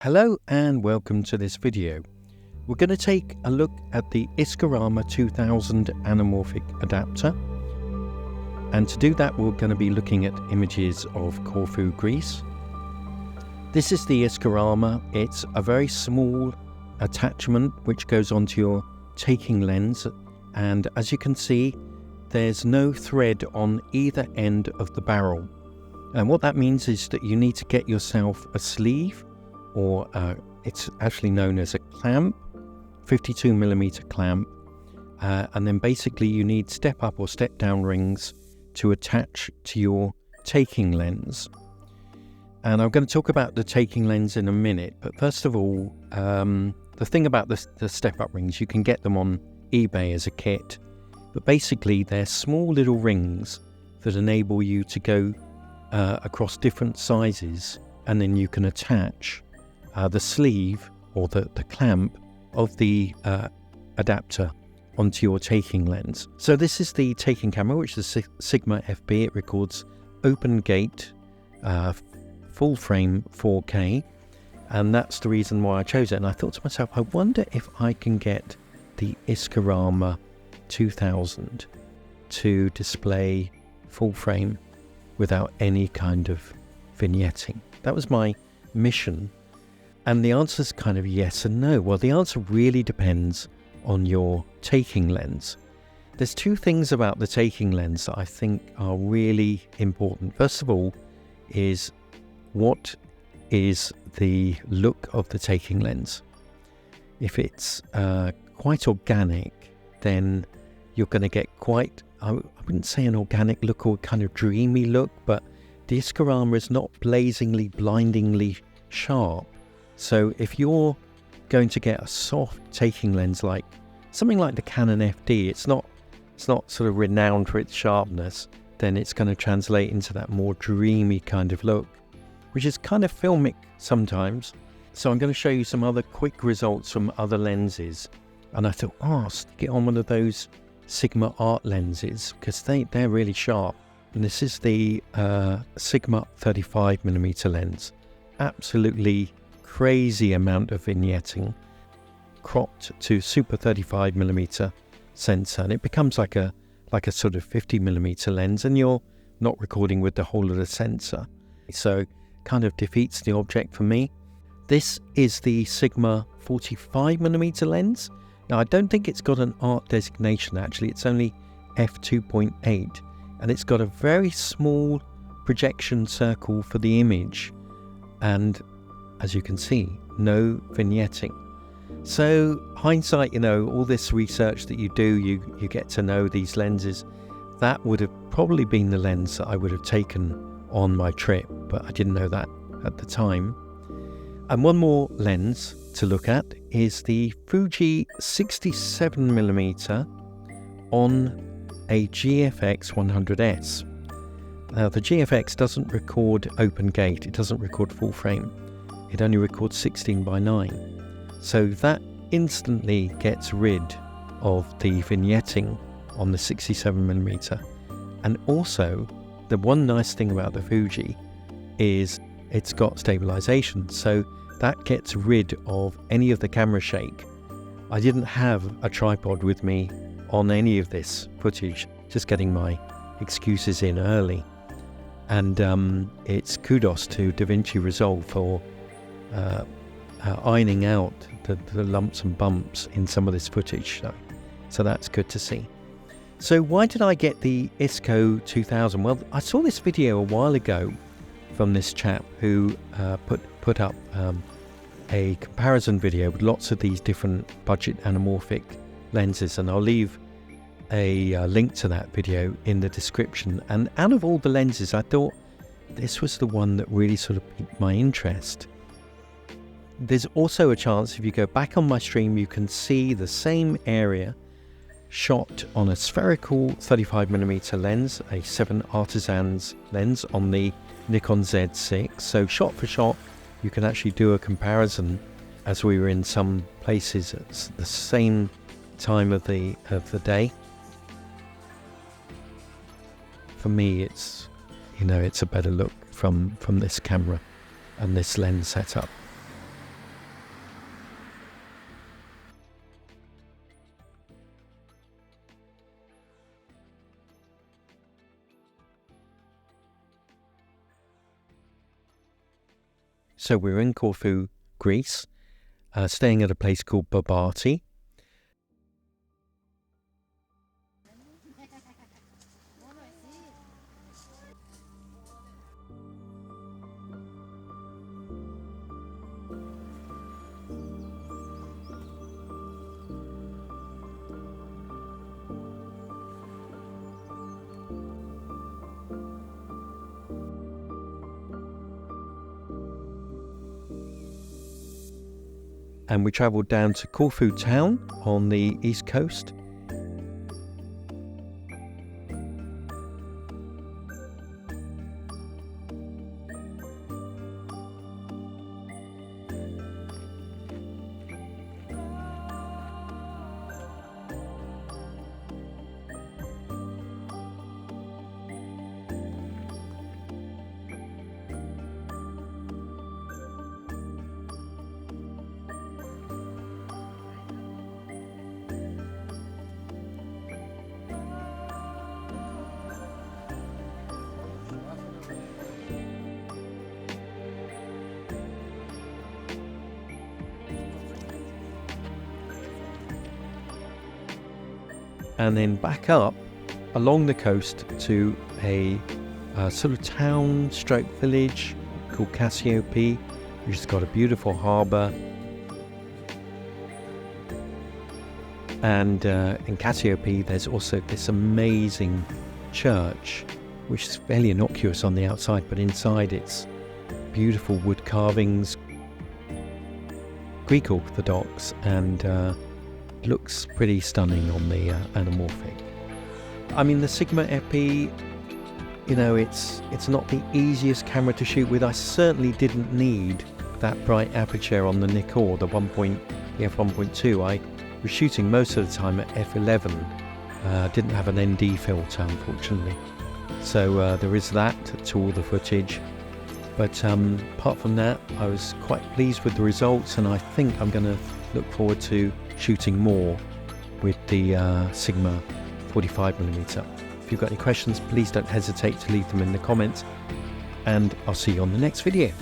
Hello and welcome to this video. We're going to take a look at the Isco 2000 anamorphic adapter, and to do that we're going to be looking at images of Corfu, Greece. This is the Isco. It's a very small attachment which goes onto your taking lens, and as you can see there's no thread on either end of the barrel, and what that means is that you need to get yourself a sleeve, or it's actually known as a clamp, 52mm clamp, and then basically you need step up or step down rings to attach to your taking lens. And I'm going to talk about the taking lens in a minute, but first of all, the thing about the step up rings, you can get them on eBay as a kit, but basically they're small little rings that enable you to go across different sizes, and then you can attach the sleeve or the clamp of the adapter onto your taking lens. So this is the taking camera, which is Sigma FB. It records open gate, full frame 4K, and that's the reason why I chose it. And I thought to myself, I wonder if I can get the Isco 2000 to display full frame without any kind of vignetting. That was my mission. And the answer is kind of yes and no. Well, the answer really depends on your taking lens. There's two things about the taking lens that I think are really important. First of all is, what is the look of the taking lens? If it's quite organic, then you're going to get quite, I wouldn't say an organic look or kind of dreamy look, but the Isco is not blazingly, blindingly sharp. So if you're going to get a soft taking lens, like something like the Canon FD, it's not sort of renowned for its sharpness, then it's going to translate into that more dreamy kind of look, which is kind of filmic sometimes. So I'm going to show you some other quick results from other lenses. And I thought, I'll stick it on one of those Sigma art lenses because they're really sharp. And this is the Sigma 35mm lens. Absolutely crazy amount of vignetting, cropped to super 35mm sensor, and it becomes like a sort of 50mm lens, and you're not recording with the whole of the sensor, so kind of defeats the object for me. This is the Sigma 45mm lens. Now I don't think it's got an art designation, actually it's only f2.8, and it's got a very small projection circle for the image, and as you can see, no vignetting. So hindsight, all this research that you do, you get to know these lenses. That would have probably been the lens that I would have taken on my trip, but I didn't know that at the time. And one more lens to look at is the Fuji 67mm on a GFX 100S. Now the GFX doesn't record open gate, it doesn't record full frame. It only records 16:9, so that instantly gets rid of the vignetting on the 67mm. And also, the one nice thing about the Fuji is it's got stabilization, so that gets rid of any of the camera shake. I didn't have a tripod with me on any of this footage, just getting my excuses in early. And it's kudos to DaVinci Resolve for ironing out the lumps and bumps in some of this footage, so that's good to see. So why did I get the Isco 2000? Well, I saw this video a while ago from this chap who put up a comparison video with lots of these different budget anamorphic lenses, and I'll leave a link to that video in the description. And out of all the lenses, I thought this was the one that really sort of piqued my interest. There's also a chance, if you go back on my stream, you can see the same area shot on a spherical 35mm lens, a 7 Artisans lens on the Nikon Z6. So shot for shot, you can actually do a comparison, as we were in some places at the same time of the day. For me, it's a better look from this camera and this lens setup. So we're in Corfu, Greece, staying at a place called Babati. And we travelled down to Corfu town on the east coast. And then back up along the coast to a sort of town stroke village called Cassiope, which has got a beautiful harbour. And in Cassiope there's also this amazing church, which is fairly innocuous on the outside, but inside it's beautiful wood carvings, Greek Orthodox, and looks pretty stunning on the anamorphic. I mean, the Sigma Epi, you know, it's not the easiest camera to shoot with. I certainly didn't need that bright aperture on the Nikkor, the f1.2. I was shooting most of the time at f11. Didn't have an ND filter, unfortunately. So there is that to all the footage. But apart from that, I was quite pleased with the results, and I think I'm going to look forward to shooting more with the Sigma 45mm. If you've got any questions, please don't hesitate to leave them in the comments, and I'll see you on the next video.